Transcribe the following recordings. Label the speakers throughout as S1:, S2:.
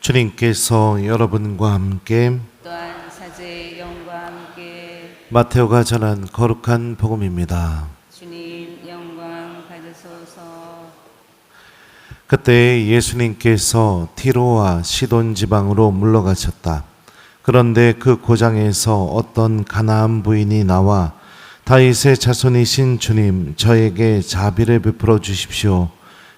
S1: 주님께서 여러분과 함께
S2: 또한 사제의 영과 함께
S1: 마테오가 전한 거룩한 복음입니다.
S2: 주님 영광 받으소서.
S1: 그때 예수님께서 티로와 시돈 지방으로 물러가셨다. 그런데 그 고장에서 어떤 가나안 부인이 나와 다윗의 자손이신 주님, 저에게 자비를 베풀어 주십시오.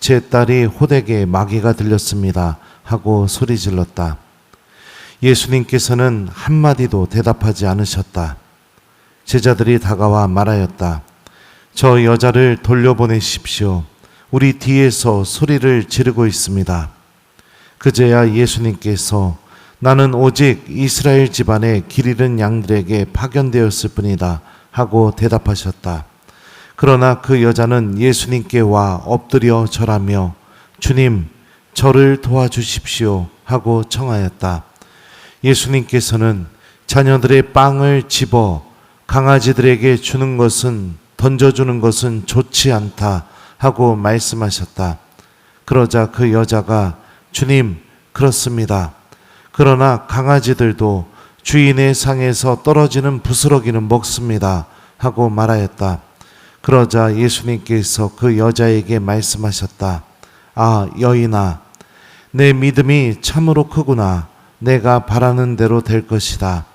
S1: 제 딸이 호되게 마귀가 들렸습니다. 하고 소리질렀다. 예수님께서는 한마디도 대답하지 않으셨다. 제자들이 다가와 말하였다. 저 여자를 돌려보내십시오. 우리 뒤에서 소리를 지르고 있습니다. 그제야 예수님께서 나는 오직 이스라엘 집안의 길 잃은 양들에게 파견되었을 뿐이다 하고 대답하셨다. 그러나 그 여자는 예수님께 와 엎드려 절하며 주님, 저를 도와주십시오 하고 청하였다. 예수님께서는 자녀들의 빵을 집어 강아지들에게 주는 것은, 던져주는 것은 좋지 않다 하고 말씀하셨다. 그러자 그 여자가 주님, 그렇습니다. 그러나 강아지들도 주인의 상에서 떨어지는 부스러기는 먹습니다 하고 말하였다. 그러자 예수님께서 그 여자에게 말씀하셨다. 아, 여인아, 내 믿음이 참으로 크구나. 내가 바라는 대로 될 것이다.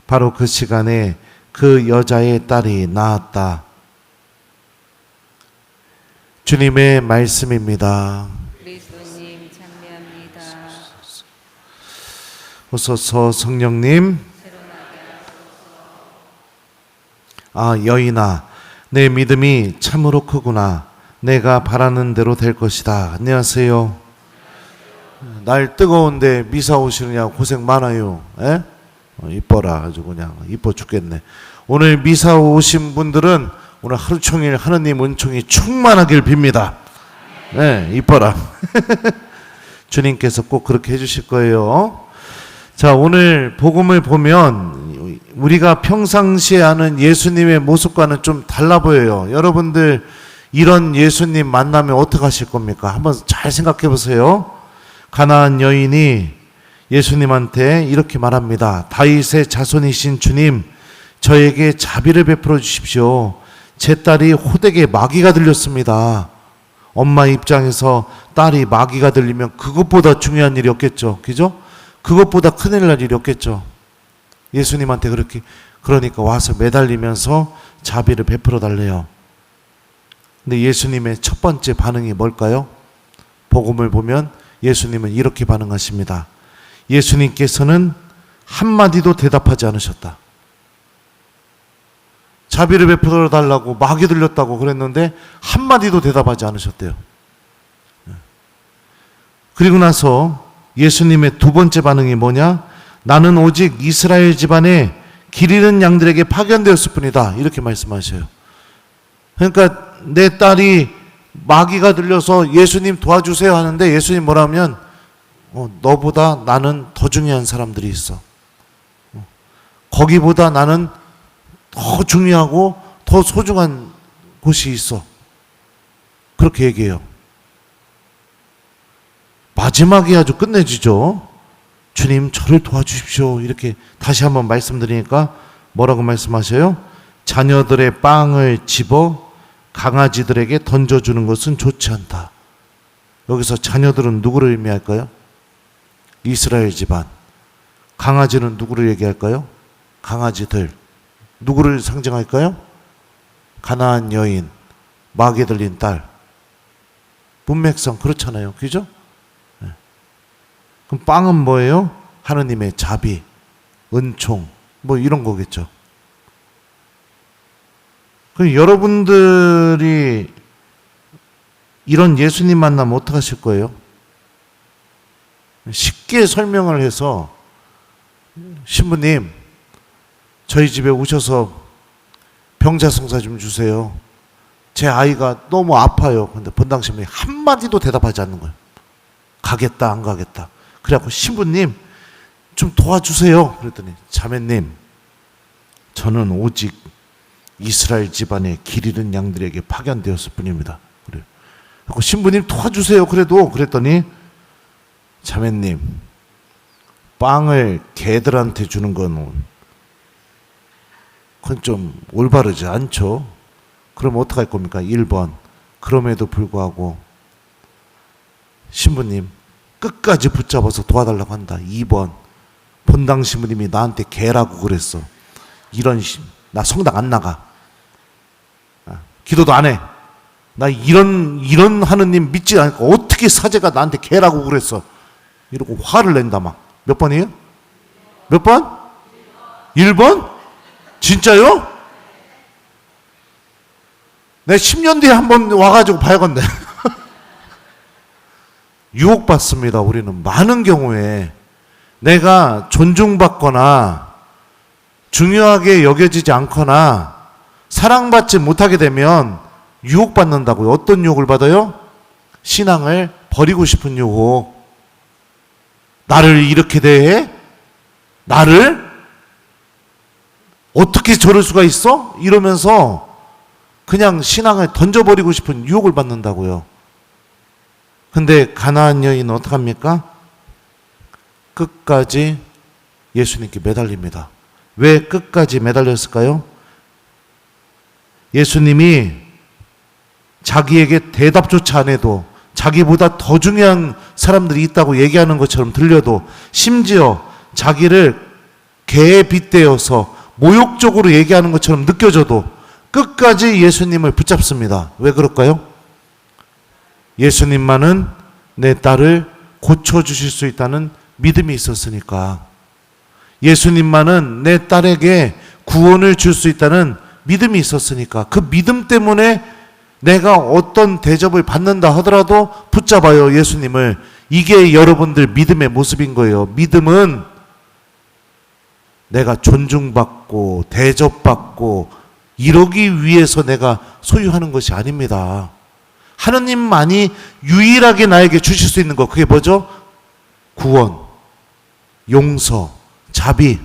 S1: 바로 그 시간에 그 여자의 딸이 나았다. 주님의 말씀입니다.
S2: 그리스도님 찬미합니다.
S1: 오소서 성령님. 아, 여인아, 내 믿음이 참으로 크구나. 내가 바라는 대로 될 것이다. 안녕하세요. 날 뜨거운데 미사 오시느냐 고생 많아요. 에? 이뻐라. 아주 그냥 이뻐 죽겠네. 오늘 미사 오신 분들은 오늘 하루 종일 하느님 은총이 충만하길 빕니다. 네, 이뻐라. 주님께서 꼭 그렇게 해주실 거예요. 자, 오늘 복음을 보면 우리가 평상시에 아는 예수님의 모습과는 좀 달라 보여요. 여러분들 이런 예수님 만나면 어떻게 하실 겁니까? 한번 잘 생각해 보세요. 가나안 여인이 예수님한테 이렇게 말합니다. 다윗의 자손이신 주님, 저에게 자비를 베풀어 주십시오. 제 딸이 호되게 마귀가 들렸습니다. 엄마 입장에서 딸이 마귀가 들리면 그것보다 중요한 일이 없겠죠. 그죠? 그것보다 큰일 날 일이 없겠죠. 예수님한테 그러니까 와서 매달리면서 자비를 베풀어 달래요. 근데 예수님의 첫 번째 반응이 뭘까요? 복음을 보면 예수님은 이렇게 반응하십니다. 예수님께서는 한마디도 대답하지 않으셨다. 자비를 베풀어 달라고 마귀 들렸다고 그랬는데 한마디도 대답하지 않으셨대요. 그리고 나서 예수님의 두 번째 반응이 뭐냐? 나는 오직 이스라엘 집안에 길 잃은 양들에게 파견되었을 뿐이다. 이렇게 말씀하셔요. 그러니까 내 딸이 마귀가 들려서 예수님 도와주세요 하는데 예수님 뭐라면 너보다 나는 더 중요한 사람들이 있어. 거기보다 나는 더 중요하고 더 소중한 곳이 있어. 그렇게 얘기해요. 마지막에 아주 끝내주죠. 주님, 저를 도와주십시오. 이렇게 다시 한번 말씀드리니까 뭐라고 말씀하셔요? 자녀들의 빵을 집어 강아지들에게 던져주는 것은 좋지 않다. 여기서 자녀들은 누구를 의미할까요? 이스라엘 집안. 강아지는 누구를 얘기할까요? 강아지들. 누구를 상징할까요? 가나안 여인, 마귀 들린 딸. 문맥상 그렇잖아요. 그죠? 네. 그럼 빵은 뭐예요? 하느님의 자비, 은총, 뭐 이런 거겠죠. 그럼 여러분들이 이런 예수님 만나면 어떡하실 거예요? 쉽게 설명을 해서 신부님, 저희 집에 오셔서 병자성사 좀 주세요. 제 아이가 너무 아파요. 근데 본당 신부님이 한마디도 대답하지 않는 거예요. 가겠다, 안 가겠다. 그래갖고 신부님, 좀 도와주세요. 그랬더니 자매님, 저는 오직 이스라엘 집안의 길 잃은 양들에게 파견되었을 뿐입니다. 그래요. 신부님 도와주세요. 그랬더니 자매님, 빵을 개들한테 주는 거는 그건 좀 올바르지 않죠. 그럼 어떡할 겁니까? 1번. 그럼에도 불구하고 신부님 끝까지 붙잡아서 도와달라고 한다. 2번. 본당 신부님이 나한테 개라고 그랬어. 나 성당 안 나가. 기도도 안 해. 나 이런 하느님 믿지 않으니까 어떻게 사제가 나한테 개라고 그랬어. 이러고 화를 낸다 막. 몇 번이에요? 몇 번? 1번? 진짜요? 내 10년 뒤에 한번 와가지고 봐야겠네. 유혹받습니다. 우리는 많은 경우에 내가 존중받거나 중요하게 여겨지지 않거나 사랑받지 못하게 되면 유혹받는다고요. 어떤 유혹을 받아요? 신앙을 버리고 싶은 유혹. 나를 이렇게 대해? 나를? 어떻게 저럴 수가 있어? 이러면서 그냥 신앙을 던져버리고 싶은 유혹을 받는다고요. 근데 가나안 여인은 어떡합니까? 끝까지 예수님께 매달립니다. 왜 끝까지 매달렸을까요? 예수님이 자기에게 대답조차 안 해도 자기보다 더 중요한 사람들이 있다고 얘기하는 것처럼 들려도 심지어 자기를 개에 빗대어서 모욕적으로 얘기하는 것처럼 느껴져도 끝까지 예수님을 붙잡습니다. 왜 그럴까요? 예수님만은 내 딸을 고쳐주실 수 있다는 믿음이 있었으니까. 예수님만은 내 딸에게 구원을 줄 수 있다는 믿음이 있었으니까. 그 믿음 때문에 내가 어떤 대접을 받는다 하더라도 붙잡아요, 예수님을. 이게 여러분들 믿음의 모습인 거예요. 믿음은 내가 존중받고 대접받고 이러기 위해서 내가 소유하는 것이 아닙니다. 하느님만이 유일하게 나에게 주실 수 있는 것, 그게 뭐죠? 구원, 용서, 자비,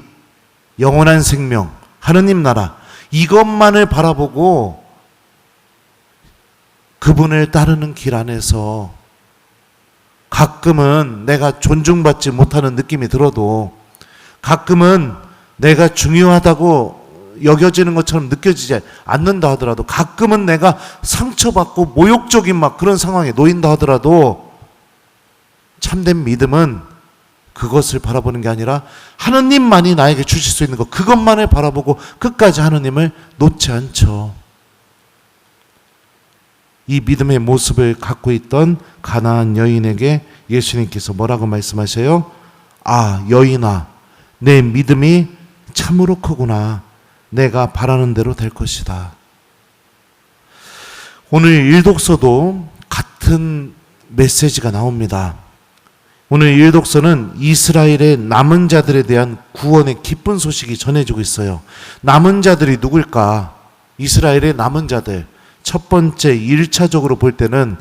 S1: 영원한 생명, 하느님 나라, 이것만을 바라보고 그분을 따르는 길 안에서 가끔은 내가 존중받지 못하는 느낌이 들어도, 가끔은 내가 중요하다고 여겨지는 것처럼 느껴지지 않는다 하더라도, 가끔은 내가 상처받고 모욕적인 막 그런 상황에 놓인다 하더라도, 참된 믿음은 그것을 바라보는 게 아니라 하느님만이 나에게 주실 수 있는 것, 그것만을 바라보고 끝까지 하느님을 놓지 않죠. 이 믿음의 모습을 갖고 있던 가나안 여인에게 예수님께서 뭐라고 말씀하셔요? 아, 여인아, 내 믿음이 참으로 크구나. 내가 바라는 대로 될 것이다. 오늘 일독서도 같은 메시지가 나옵니다. 오늘 일독서는 이스라엘의 남은 자들에 대한 구원의 기쁜 소식이 전해지고 있어요. 남은 자들이 누굴까? 이스라엘의 남은 자들. 첫 번째 1차적으로 볼 때는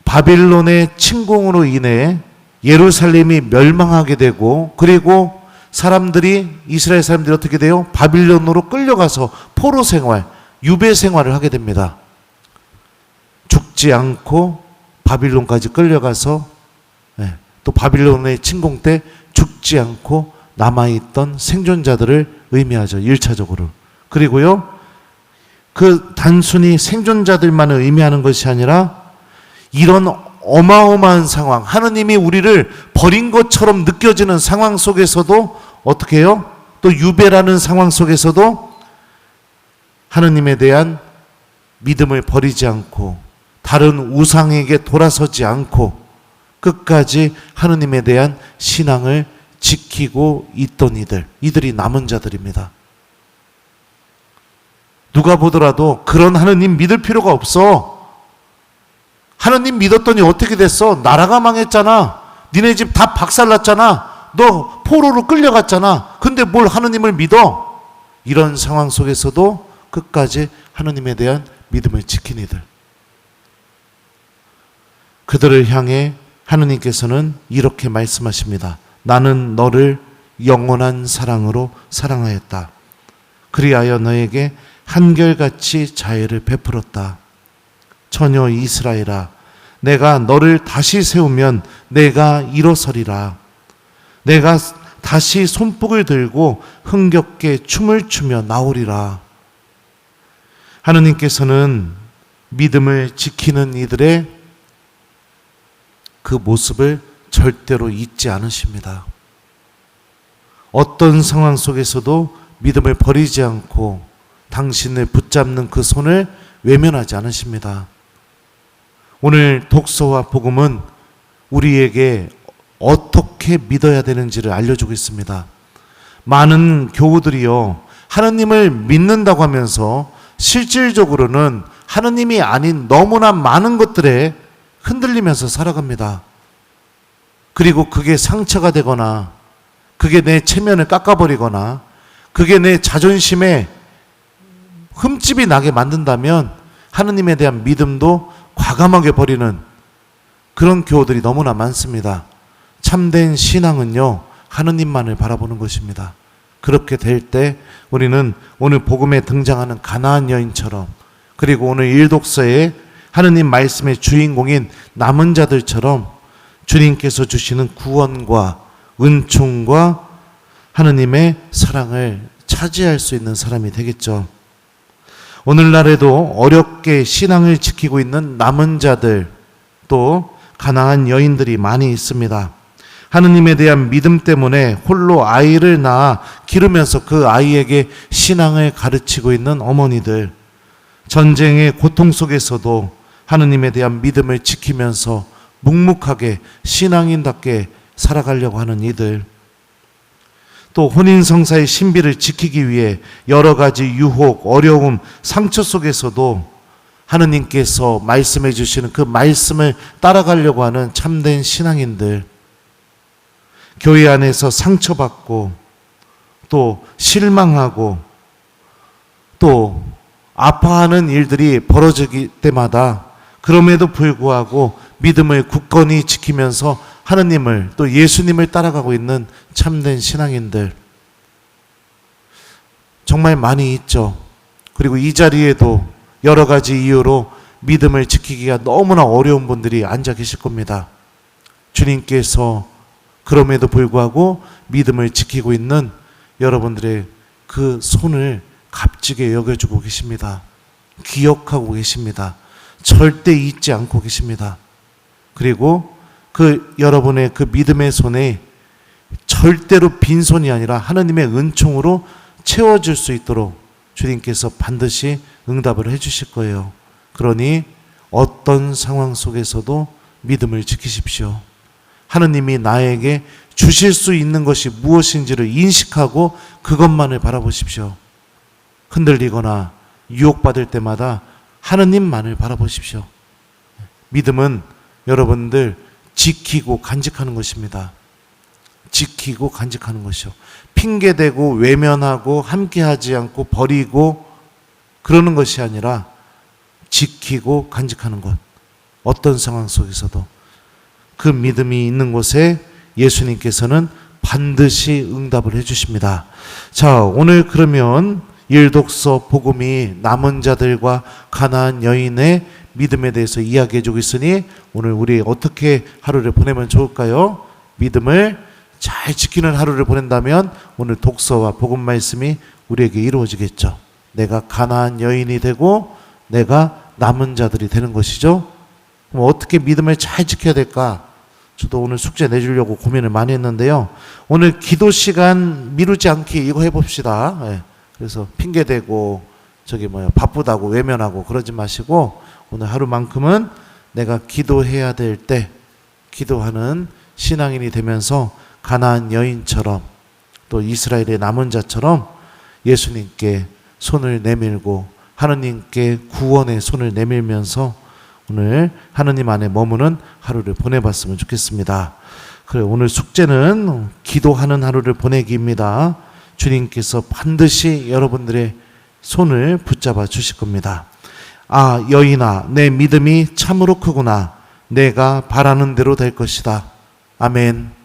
S1: 바빌론의 침공으로 인해 예루살렘이 멸망하게 되고, 그리고 이스라엘 사람들이 어떻게 돼요? 바빌론으로 끌려가서 포로 생활, 유배 생활을 하게 됩니다. 죽지 않고 바빌론까지 끌려가서, 또 바빌론의 침공 때 죽지 않고 남아있던 생존자들을 의미하죠. 1차적으로. 그리고요, 그 단순히 생존자들만을 의미하는 것이 아니라 이런 어마어마한 상황, 하느님이 우리를 버린 것처럼 느껴지는 상황 속에서도 어떻게 해요? 또 유배라는 상황 속에서도 하느님에 대한 믿음을 버리지 않고 다른 우상에게 돌아서지 않고 끝까지 하느님에 대한 신앙을 지키고 있던 이들이 남은 자들입니다. 누가 보더라도 그런 하느님 믿을 필요가 없어. 하느님 믿었더니 어떻게 됐어? 나라가 망했잖아. 니네 집 다 박살났잖아. 너 포로로 끌려갔잖아. 근데 뭘 하느님을 믿어? 이런 상황 속에서도 끝까지 하느님에 대한 믿음을 지킨 이들. 그들을 향해 하느님께서는 이렇게 말씀하십니다. 나는 너를 영원한 사랑으로 사랑하였다. 그리하여 너에게 한결같이 자애를 베풀었다. 처녀 이스라엘아, 내가 너를 다시 세우면 내가 일어서리라. 내가 다시 손뼉을 들고 흥겹게 춤을 추며 나오리라. 하느님께서는 믿음을 지키는 이들의 그 모습을 절대로 잊지 않으십니다. 어떤 상황 속에서도 믿음을 버리지 않고 당신을 붙잡는 그 손을 외면하지 않으십니다. 오늘 독서와 복음은 우리에게 어떻게 믿어야 되는지를 알려주고 있습니다. 많은 교우들이요, 하느님을 믿는다고 하면서 실질적으로는 하느님이 아닌 너무나 많은 것들에 흔들리면서 살아갑니다. 그리고 그게 상처가 되거나 그게 내 체면을 깎아버리거나 그게 내 자존심에 흠집이 나게 만든다면 하느님에 대한 믿음도 과감하게 버리는 그런 교우들이 너무나 많습니다. 참된 신앙은요, 하느님만을 바라보는 것입니다. 그렇게 될 때 우리는 오늘 복음에 등장하는 가나안 여인처럼, 그리고 오늘 일독서에 하느님 말씀의 주인공인 남은 자들처럼 주님께서 주시는 구원과 은총과 하느님의 사랑을 차지할 수 있는 사람이 되겠죠. 오늘날에도 어렵게 신앙을 지키고 있는 남은 자들, 또 가난한 여인들이 많이 있습니다. 하느님에 대한 믿음 때문에 홀로 아이를 낳아 기르면서 그 아이에게 신앙을 가르치고 있는 어머니들, 전쟁의 고통 속에서도 하느님에 대한 믿음을 지키면서 묵묵하게 신앙인답게 살아가려고 하는 이들, 또 혼인성사의 신비를 지키기 위해 여러 가지 유혹, 어려움, 상처 속에서도 하느님께서 말씀해 주시는 그 말씀을 따라가려고 하는 참된 신앙인들, 교회 안에서 상처받고 또 실망하고 또 아파하는 일들이 벌어질 때마다 그럼에도 불구하고 믿음을 굳건히 지키면서 하느님을 또 예수님을 따라가고 있는 참된 신앙인들 정말 많이 있죠. 그리고 이 자리에도 여러 가지 이유로 믿음을 지키기가 너무나 어려운 분들이 앉아 계실 겁니다. 주님께서 그럼에도 불구하고 믿음을 지키고 있는 여러분들의 그 손을 값지게 여겨주고 계십니다. 기억하고 계십니다. 절대 잊지 않고 계십니다. 그리고 그 여러분의 그 믿음의 손에 절대로 빈손이 아니라 하나님의 은총으로 채워줄 수 있도록 주님께서 반드시 응답을 해주실 거예요. 그러니 어떤 상황 속에서도 믿음을 지키십시오. 하느님이 나에게 주실 수 있는 것이 무엇인지를 인식하고 그것만을 바라보십시오. 흔들리거나 유혹받을 때마다 하느님만을 바라보십시오. 믿음은 여러분들 지키고 간직하는 것입니다. 지키고 간직하는 것이요. 핑계대고 외면하고 함께하지 않고 버리고 그러는 것이 아니라 지키고 간직하는 것. 어떤 상황 속에서도 그 믿음이 있는 곳에 예수님께서는 반드시 응답을 해주십니다. 자, 오늘 그러면 일독서 복음이 남은 자들과 가나안 여인의 믿음에 대해서 이야기해주고 있으니 오늘 우리 어떻게 하루를 보내면 좋을까요? 믿음을 잘 지키는 하루를 보낸다면 오늘 독서와 복음 말씀이 우리에게 이루어지겠죠. 내가 가나안 여인이 되고 내가 남은 자들이 되는 것이죠. 그럼 어떻게 믿음을 잘 지켜야 될까? 저도 오늘 숙제 내주려고 고민을 많이 했는데요. 오늘 기도 시간 미루지 않기 이거 해봅시다. 네. 그래서 핑계대고 바쁘다고 외면하고 그러지 마시고 오늘 하루만큼은 내가 기도해야 될 때 기도하는 신앙인이 되면서 가나안 여인처럼 또 이스라엘의 남은 자처럼 예수님께 손을 내밀고 하느님께 구원의 손을 내밀면서 오늘 하느님 안에 머무는 하루를 보내봤으면 좋겠습니다. 그래, 오늘 숙제는 기도하는 하루를 보내기입니다. 주님께서 반드시 여러분들의 손을 붙잡아 주실 겁니다. 아, 여인아, 내 믿음이 참으로 크구나. 내가 바라는 대로 될 것이다. 아멘.